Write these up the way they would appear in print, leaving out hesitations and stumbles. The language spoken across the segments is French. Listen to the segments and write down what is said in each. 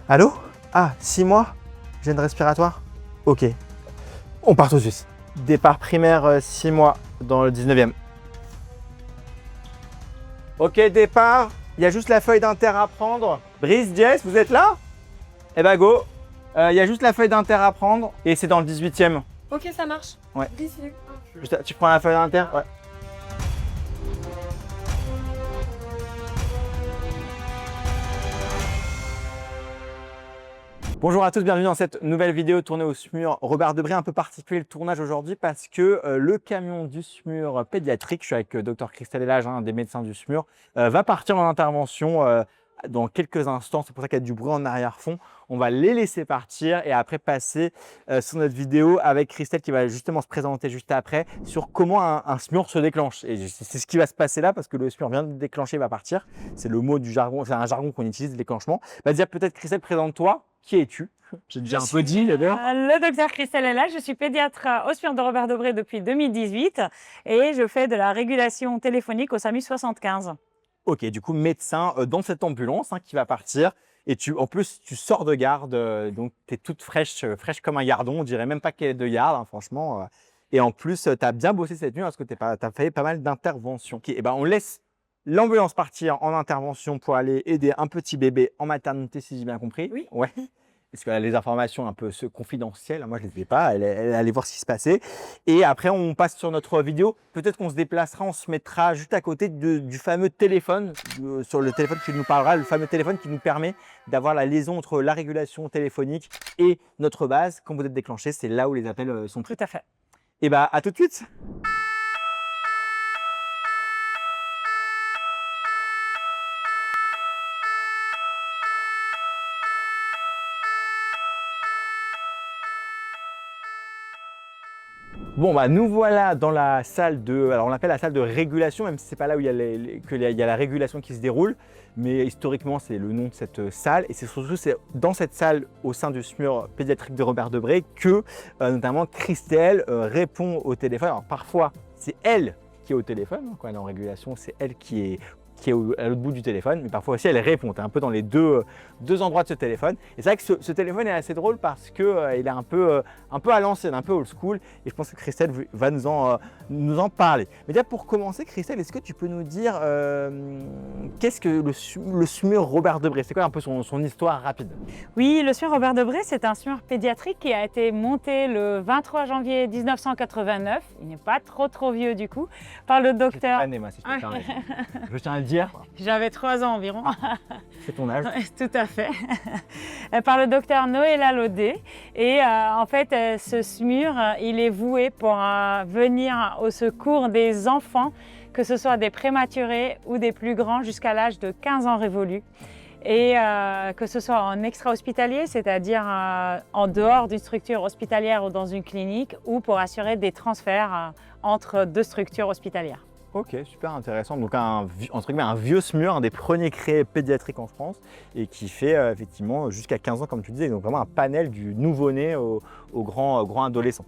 Allô? Ah, 6 mois? Gêne respiratoire? Ok. On part tout de suite. Départ primaire 6 mois dans le 19e. Ok, départ. Il y a juste la feuille d'inter à prendre. Brice, Jess, vous êtes là? Eh ben go. Il y a juste la feuille d'inter à prendre et c'est dans le 18e. Ok, ça marche. Ouais. Ici. Tu prends la feuille d'inter? Ouais. Bonjour à tous, bienvenue dans cette nouvelle vidéo tournée au SMUR Robert Debré. Un peu particulier le tournage aujourd'hui parce que le camion du SMUR pédiatrique, je suis avec Dr Christelle Elage, un des médecins du SMUR, va partir en intervention dans quelques instants. C'est pour ça qu'il y a du bruit en arrière-fond. On va les laisser partir et après passer sur notre vidéo avec Christelle qui va justement se présenter juste après sur comment un SMUR se déclenche. Et c'est ce qui va se passer là parce que le SMUR vient de déclencher, il va partir. C'est le mot du jargon, c'est un jargon qu'on utilise, déclenchement. Bah, dire peut-être Christelle, présente-toi. Qui es-tu? J'ai déjà un peu dit d'ailleurs. Le docteur Christelle Elage, je suis pédiatre au SMUR de Robert Debré depuis 2018 et je fais de la régulation téléphonique au SAMU 75. Ok, du coup médecin dans cette ambulance qui va partir et en plus tu sors de garde, donc tu es toute fraîche comme un gardon, on dirait même pas qu'elle est de garde franchement. Et en plus tu as bien bossé cette nuit parce que tu as fait pas mal d'interventions. Ok, et ben on laisse l'ambulance partir en intervention pour aller aider un petit bébé en maternité si j'ai bien compris. Oui. Ouais. Parce qu'elle a les informations un peu confidentielles, moi je ne les ai pas, elle allait voir ce qui se passait. Et après on passe sur notre vidéo, peut-être qu'on se déplacera, on se mettra juste à côté du fameux téléphone, sur le téléphone qui nous parlera, le fameux téléphone qui nous permet d'avoir la liaison entre la régulation téléphonique et notre base. Quand vous êtes déclenché, c'est là où les appels sont pris. Tout à fait. Et bah à tout de suite. Bon, bah, nous voilà dans la salle alors on l'appelle la salle de régulation, même si ce n'est pas là où il y a la régulation qui se déroule, mais historiquement c'est le nom de cette salle et c'est surtout dans cette salle au sein du SMUR pédiatrique de Robert Debré que notamment Christelle répond au téléphone. Alors parfois c'est elle qui est au téléphone, quand elle est en régulation c'est elle qui est à l'autre bout du téléphone, mais parfois aussi elle répond. Tu es un peu dans les deux endroits de ce téléphone. Et c'est vrai que ce téléphone est assez drôle parce qu'il est un peu à l'ancienne, un peu old school. Et je pense que Christelle va nous en parler. Mais déjà pour commencer, Christelle, est-ce que tu peux nous dire qu'est-ce que le SMUR Robert Debré? C'est quoi un peu son histoire rapide? Oui, le SMUR Robert Debré, c'est un SMUR pédiatrique qui a été monté le 23 janvier 1989. Il n'est pas trop vieux du coup, par le docteur... Année, moi, si je peux te permettre. Je tiens à le dire. J'avais 3 ans environ. C'est ton âge. Tout à fait. Par le docteur Noëlla Laudet. Et en fait, ce SMUR, il est voué pour venir au secours des enfants, que ce soit des prématurés ou des plus grands jusqu'à l'âge de 15 ans révolus. Et que ce soit en extra-hospitalier, c'est-à-dire en dehors d'une structure hospitalière ou dans une clinique, ou pour assurer des transferts entre 2 structures hospitalières. Ok, super intéressant. Donc entre guillemets, un vieux SMUR, un des premiers créés pédiatriques en France et qui fait effectivement jusqu'à 15 ans comme tu disais, donc vraiment un panel du nouveau-né au grand adolescent.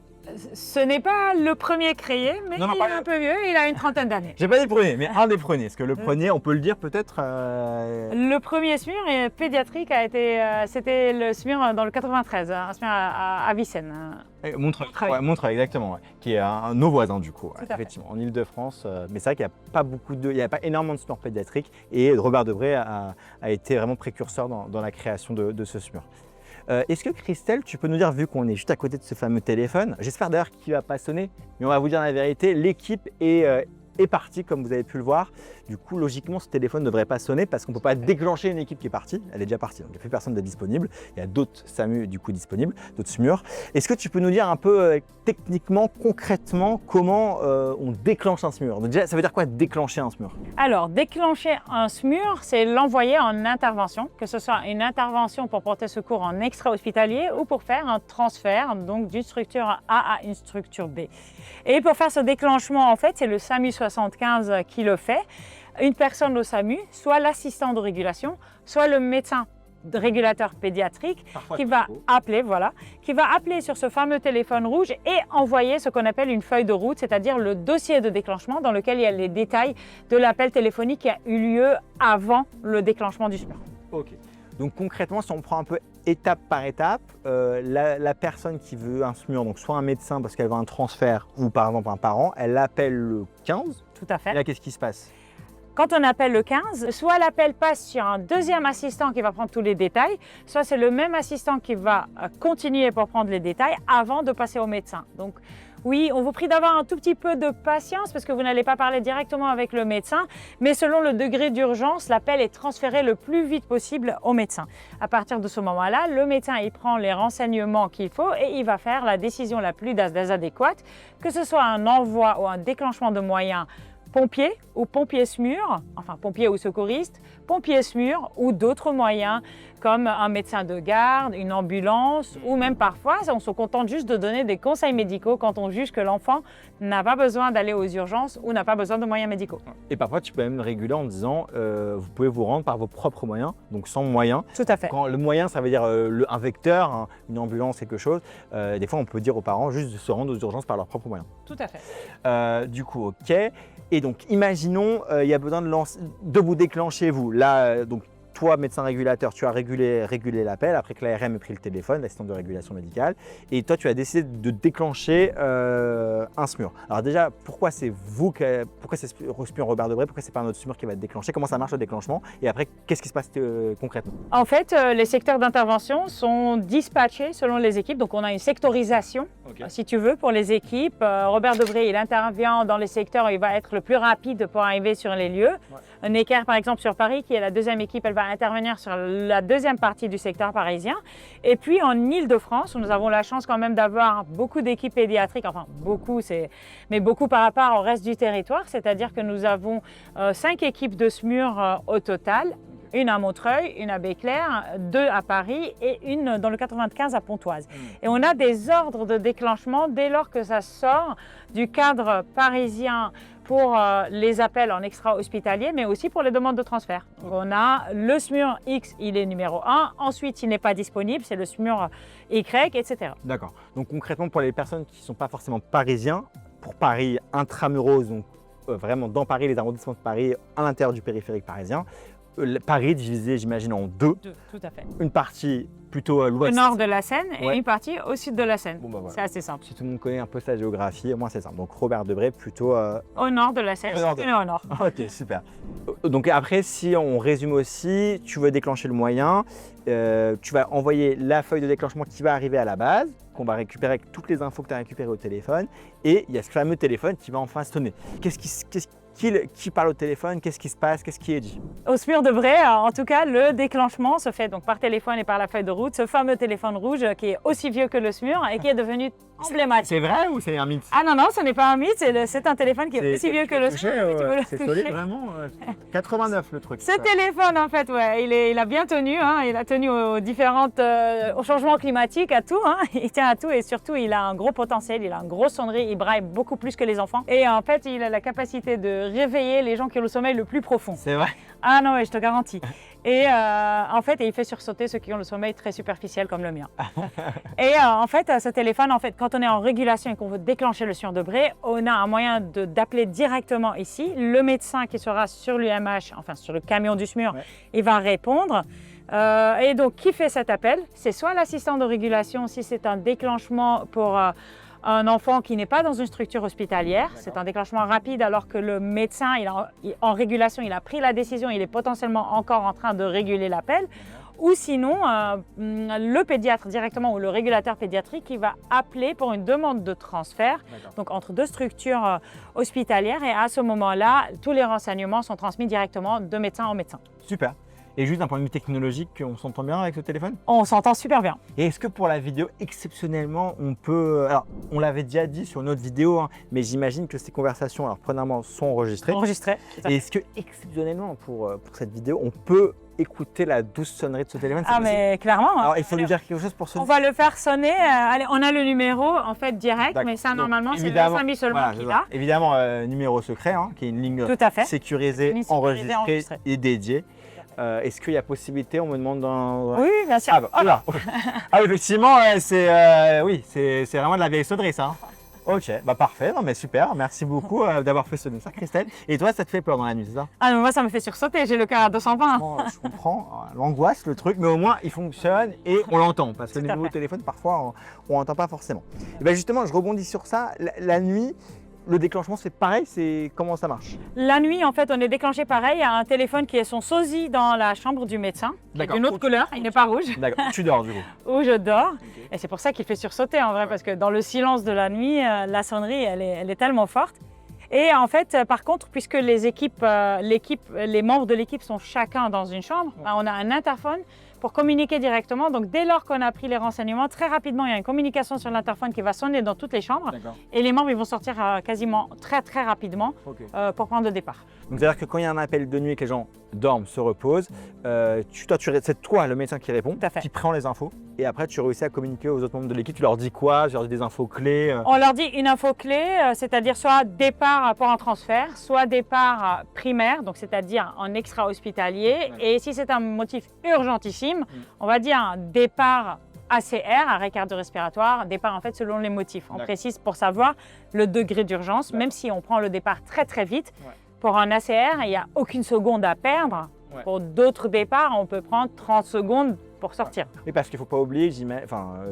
Ce n'est pas le premier créé, mais il est un peu vieux, il a une trentaine d'années. J'ai pas dit le premier, mais un des premiers. Parce que le premier, on peut le dire peut-être. Le premier SMUR pédiatrique c'était le SMUR dans le 93, un SMUR à Vicenne. Montreuil, ouais, Montreuil, exactement, ouais, qui est nos voisins du coup, effectivement, en Ile-de-France. Mais c'est vrai qu'il n'y a pas énormément de SMUR pédiatriques et Robert Debré a été vraiment précurseur dans la création de ce SMUR. Est-ce que Christelle, tu peux nous dire, vu qu'on est juste à côté de ce fameux téléphone, j'espère d'ailleurs qu'il ne va pas sonner, mais on va vous dire la vérité, l'équipe est partie comme vous avez pu le voir. Du coup, logiquement, ce téléphone ne devrait pas sonner parce qu'on ne peut pas déclencher une équipe qui est partie. Elle est déjà partie, donc il n'y a plus personne de disponible. Il y a d'autres SAMU du coup disponibles, d'autres SMUR. Est-ce que tu peux nous dire un peu techniquement, concrètement, comment on déclenche un SMUR? Donc déjà, ça veut dire quoi déclencher un SMUR? Alors, déclencher un SMUR, c'est l'envoyer en intervention, que ce soit une intervention pour porter secours en extra-hospitalier ou pour faire un transfert donc d'une structure A à une structure B. Et pour faire ce déclenchement, en fait, c'est le SAMU 75 qui le fait. Une personne au SAMU, soit l'assistant de régulation, soit le médecin régulateur pédiatrique Parfois qui va appeler sur ce fameux téléphone rouge et envoyer ce qu'on appelle une feuille de route, c'est-à-dire le dossier de déclenchement dans lequel il y a les détails de l'appel téléphonique qui a eu lieu avant le déclenchement du SMUR. Ok. Donc concrètement, si on prend un peu étape par étape, la personne qui veut un SMUR, donc soit un médecin parce qu'elle veut un transfert ou par exemple un parent, elle appelle le 15. Tout à fait. Et là, qu'est-ce qui se passe? Quand on appelle le 15, soit l'appel passe sur un deuxième assistant qui va prendre tous les détails, soit c'est le même assistant qui va continuer pour prendre les détails avant de passer au médecin. Donc oui, on vous prie d'avoir un tout petit peu de patience parce que vous n'allez pas parler directement avec le médecin, mais selon le degré d'urgence, l'appel est transféré le plus vite possible au médecin. À partir de ce moment-là, le médecin il prend les renseignements qu'il faut et il va faire la décision la plus adéquate, que ce soit un envoi ou un déclenchement de moyens pompiers ou pompiers SMUR, enfin pompiers ou secouristes, pompiers SMUR ou d'autres moyens comme un médecin de garde, une ambulance ou même parfois on se contente juste de donner des conseils médicaux quand on juge que l'enfant n'a pas besoin d'aller aux urgences ou n'a pas besoin de moyens médicaux. Et parfois tu peux même réguler en disant vous pouvez vous rendre par vos propres moyens, donc sans moyens. Tout à fait. Quand le moyen ça veut dire un vecteur, hein, une ambulance, quelque chose, des fois on peut dire aux parents juste de se rendre aux urgences par leurs propres moyens. Tout à fait. Du coup ok. Et donc, imaginons, il y a besoin de vous déclencher, vous. Là, donc, toi, médecin régulateur, tu as régulé l'appel après que l'ARM ait pris le téléphone, l'assistante de régulation médicale. Et toi, tu as décidé de déclencher un SMUR. Alors déjà, pourquoi c'est SMUR Robert Debré? Pourquoi c'est pas un autre SMUR qui va être déclenché? Comment ça marche le déclenchement? Et après, qu'est-ce qui se passe concrètement? En fait, les secteurs d'intervention sont dispatchés selon les équipes. Donc, on a une sectorisation, si tu veux, pour les équipes. Robert Debré, il intervient dans les secteurs où il va être le plus rapide pour arriver sur les lieux. Ouais. Necker, par exemple, sur Paris, qui est la deuxième équipe, elle va intervenir sur la deuxième partie du secteur parisien. Et puis, en Île-de-France, où nous avons la chance quand même d'avoir beaucoup d'équipes pédiatriques, enfin beaucoup, mais beaucoup par rapport au reste du territoire, c'est-à-dire que nous avons 5 équipes de SMUR au total. Une à Montreuil, une à Béclair, 2 à Paris et une dans le 95 à Pontoise. Et on a des ordres de déclenchement dès lors que ça sort du cadre parisien pour les appels en extra-hospitalier, mais aussi pour les demandes de transfert. Donc on a le SMUR X, il est numéro 1, ensuite il n'est pas disponible, c'est le SMUR Y, etc. D'accord. Donc concrètement, pour les personnes qui ne sont pas forcément parisiens, pour Paris intramuros, donc vraiment dans Paris, les arrondissements de Paris, à l'intérieur du périphérique parisien, Paris divisé, j'imagine, en deux. Tout à fait. Une partie plutôt à l'ouest. Au nord de la Seine et une partie au sud de la Seine. Bon, bah voilà. C'est assez simple. Si tout le monde connaît un peu sa géographie, moi c'est simple. Donc Robert Debré plutôt… Au nord de la Seine, au nord. Ok, super. Donc après, si on résume aussi, tu veux déclencher le moyen, tu vas envoyer la feuille de déclenchement qui va arriver à la base, qu'on va récupérer avec toutes les infos que tu as récupérées au téléphone, et il y a ce fameux téléphone qui va enfin sonner. Qui parle au téléphone? Qu'est-ce qui se passe? Qu'est-ce qui est dit? Au SMUR Debré, en tout cas, le déclenchement se fait donc par téléphone et par la feuille de route, ce fameux téléphone rouge qui est aussi vieux que le SMUR et qui est devenu emblématique. C'est vrai ou c'est un mythe? Ah non, ce n'est pas un mythe, c'est un téléphone qui est aussi vieux que le SMUR. C'est solide vraiment 89 le truc. Ce téléphone, en fait, ouais, il a bien tenu, hein, il a tenu aux changements climatiques, à tout, hein, il tient à tout et surtout il a un gros potentiel, il a une grosse sonnerie, il braille beaucoup plus que les enfants et en fait il a la capacité de réveiller les gens qui ont le sommeil le plus profond. C'est vrai? Ah non, ouais, je te garantis. Et en fait, il fait sursauter ceux qui ont le sommeil très superficiel comme le mien. Et en fait, ce téléphone, quand on est en régulation et qu'on veut déclencher le SMUR Debré, on a un moyen d'appeler directement ici. Le médecin qui sera sur l'UMH, enfin sur le camion du SMUR, il va répondre. Et donc, qui fait cet appel? C'est soit l'assistant de régulation si c'est un déclenchement pour un enfant qui n'est pas dans une structure hospitalière. C'est un déclenchement rapide alors que le médecin, en régulation, il a pris la décision, il est potentiellement encore en train de réguler l'appel. Ou sinon, le pédiatre directement ou le régulateur pédiatrique qui va appeler pour une demande de transfert, donc entre deux structures hospitalières. Et à ce moment-là, tous les renseignements sont transmis directement de médecin en médecin. Super. Et juste d'un point de vue technologique, on s'entend bien avec ce téléphone? On s'entend super bien. Et est-ce que pour la vidéo, exceptionnellement, on peut… Alors, on l'avait déjà dit sur notre vidéo, hein, mais j'imagine que ces conversations, alors premièrement, sont enregistrées. Enregistrées. Et est-ce que, exceptionnellement, pour cette vidéo, on peut écouter la douce sonnerie de ce téléphone? Ah mais clairement. Alors, il faut lui dire quelque chose pour sonner. On va le faire sonner. Allez, on a le numéro en fait direct, mais ça normalement c'est le SAMI seulement qui l'a. Évidemment, numéro secret, hein, qui est une ligne sécurisée, enregistrée et dédiée. Est-ce qu'il y a possibilité, on me demande dans... Oui, bien sûr. Ah, bah, oula. Ah, effectivement, c'est vraiment de la vieille sonnerie, ça. Hein. Ok, bah parfait, non mais super, merci beaucoup d'avoir fait ce dessin, Christelle. Et toi, ça te fait peur dans la nuit, c'est ça? Ah, mais moi, ça me fait sursauter, j'ai le cœur à 220. Je comprends, l'angoisse, le truc, mais au moins il fonctionne et on l'entend, parce que Tout les à nouveaux fait. téléphones, parfois, on n'entend pas forcément. Et ben justement, je rebondis sur ça, la nuit, le déclenchement, c'est pareil, comment ça marche? La nuit, en fait, on est déclenché pareil. Il y a un téléphone qui est son sosie dans la chambre du médecin, qui est D'accord. d'une autre couleur, il n'est pas rouge, D'accord, tu dors du coup. où je dors. Et c'est pour ça qu'il fait sursauter en vrai, parce que dans le silence de la nuit, la sonnerie, elle est tellement forte. Et en fait, par contre, puisque les membres de l'équipe sont chacun dans une chambre, on a un interphone pour communiquer directement. Donc, dès lors qu'on a pris les renseignements, très rapidement, il y a une communication sur l'interphone qui va sonner dans toutes les chambres. Et les membres, ils vont sortir quasiment très rapidement pour prendre le départ. Donc, c'est-à-dire que quand il y a un appel de nuit et que les gens dorment, se reposent, c'est toi le médecin qui répond, Tout à fait. qui prend les infos, et après tu réussis à communiquer aux autres membres de l'équipe, tu leur dis quoi? Tu leur dis des infos clés On leur dit une info clé, c'est-à-dire soit départ pour un transfert, soit départ primaire, donc c'est-à-dire en extra-hospitalier. Et si c'est un motif urgentissime, on va dire un départ ACR, arrêt cardio-respiratoire, départ en fait selon les motifs. On précise pour savoir le degré d'urgence, même si on prend le départ très vite. Pour un ACR, il n'y a aucune seconde à perdre. Pour d'autres départs, on peut prendre 30 secondes pour sortir. Oui, parce qu'il ne faut pas oublier,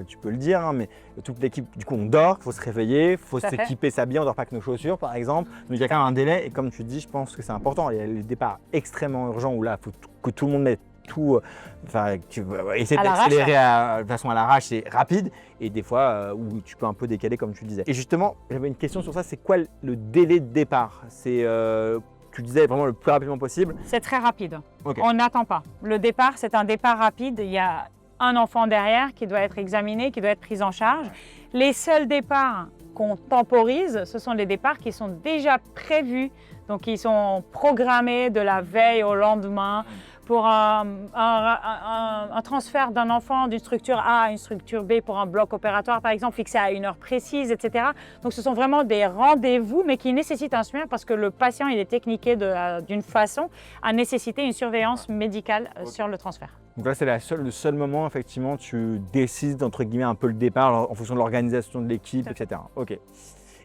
tu peux le dire, hein, mais toute l'équipe, du coup, on dort, il faut se réveiller, il faut s'équiper, s'habiller, on ne dort pas avec nos chaussures, par exemple. Donc, il y a quand même un délai, et comme tu dis, je pense que c'est important. Il y a les départs extrêmement urgents où là, il faut que tout le monde mette tout, essayer d'accélérer de façon à l'arrache, c'est rapide, et des fois où tu peux un peu décaler, comme tu disais. Et justement, j'avais une question sur ça, c'est quoi le délai de départ? Tu disais vraiment le plus rapidement possible. C'est très rapide. Okay. On n'attend pas. Le départ, c'est un départ rapide. Il y a un enfant derrière qui doit être examiné, qui doit être pris en charge. Les seuls départs qu'on temporise, ce sont les départs qui sont déjà prévus, donc qui sont programmés de la veille au lendemain pour un transfert d'un enfant d'une structure A à une structure B pour un bloc opératoire, par exemple, fixé à une heure précise, etc. Donc, ce sont vraiment des rendez-vous, mais qui nécessitent un SMUR parce que le patient, il est techniqué d'une façon à nécessiter une surveillance médicale sur le transfert. Donc là, c'est le seul moment, effectivement, tu décides, entre guillemets, un peu le départ en fonction de l'organisation de l'équipe, etc. Ok.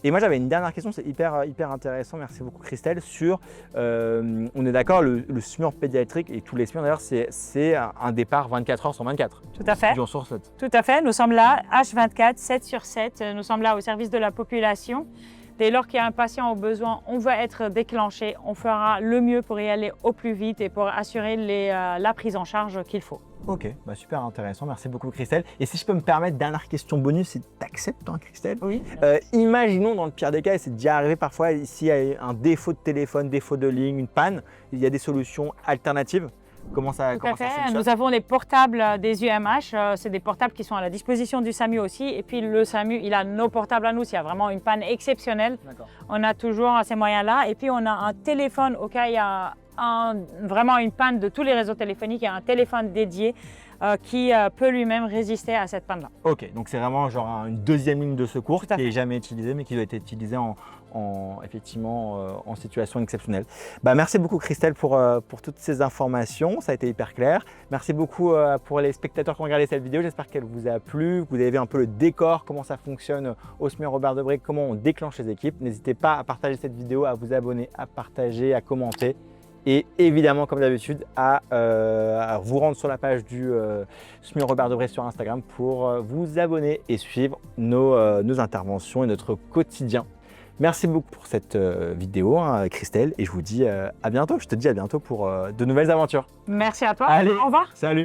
Et moi, j'avais une dernière question, c'est hyper intéressant, merci beaucoup Christelle, sur, on est d'accord, le SMUR pédiatrique et tous les SMUR d'ailleurs, c'est un départ 24 heures sur 24. Tout à fait. Tout à fait, nous sommes là, H24, 7 sur 7, nous sommes là au service de la population. Dès lors qu'il y a un patient au besoin, on va être déclenché, on fera le mieux pour y aller au plus vite et pour assurer la prise en charge qu'il faut. Ok, bah super intéressant, merci beaucoup Christelle. Et si je peux me permettre, dernière question bonus, si tu acceptes hein, Christelle. Oui. Imaginons dans le pire des cas, et c'est déjà arrivé parfois, s'il y a un défaut de téléphone, défaut de ligne, une panne, il y a des solutions alternatives. Comment ça fonctionne? Nous avons des portables des UMH, c'est des portables qui sont à la disposition du SAMU aussi. Et puis le SAMU, il a nos portables à nous, s'il y a vraiment une panne exceptionnelle. On a toujours ces moyens-là. Et puis on a un téléphone au cas où il y a vraiment une panne de tous les réseaux téléphoniques, il y a un téléphone dédié qui peut lui-même résister à cette panne-là. Ok, donc c'est vraiment genre une deuxième ligne de secours qui n'est jamais utilisée, mais qui doit être utilisée effectivement en situation exceptionnelle. Bah, merci beaucoup Christelle pour toutes ces informations, ça a été hyper clair. Merci beaucoup pour les spectateurs qui ont regardé cette vidéo, j'espère qu'elle vous a plu, que vous avez vu un peu le décor, comment ça fonctionne au SMUR Robert Debré, comment on déclenche les équipes. N'hésitez pas à partager cette vidéo, à vous abonner, à partager, à commenter. Et évidemment, comme d'habitude, à vous rendre sur la page du SMUR Robert Debré sur Instagram pour vous abonner et suivre nos interventions et notre quotidien. Merci beaucoup pour cette vidéo, hein, Christelle, et je vous dis à bientôt. Je te dis à bientôt pour de nouvelles aventures. Merci à toi. Allez, au revoir. Salut.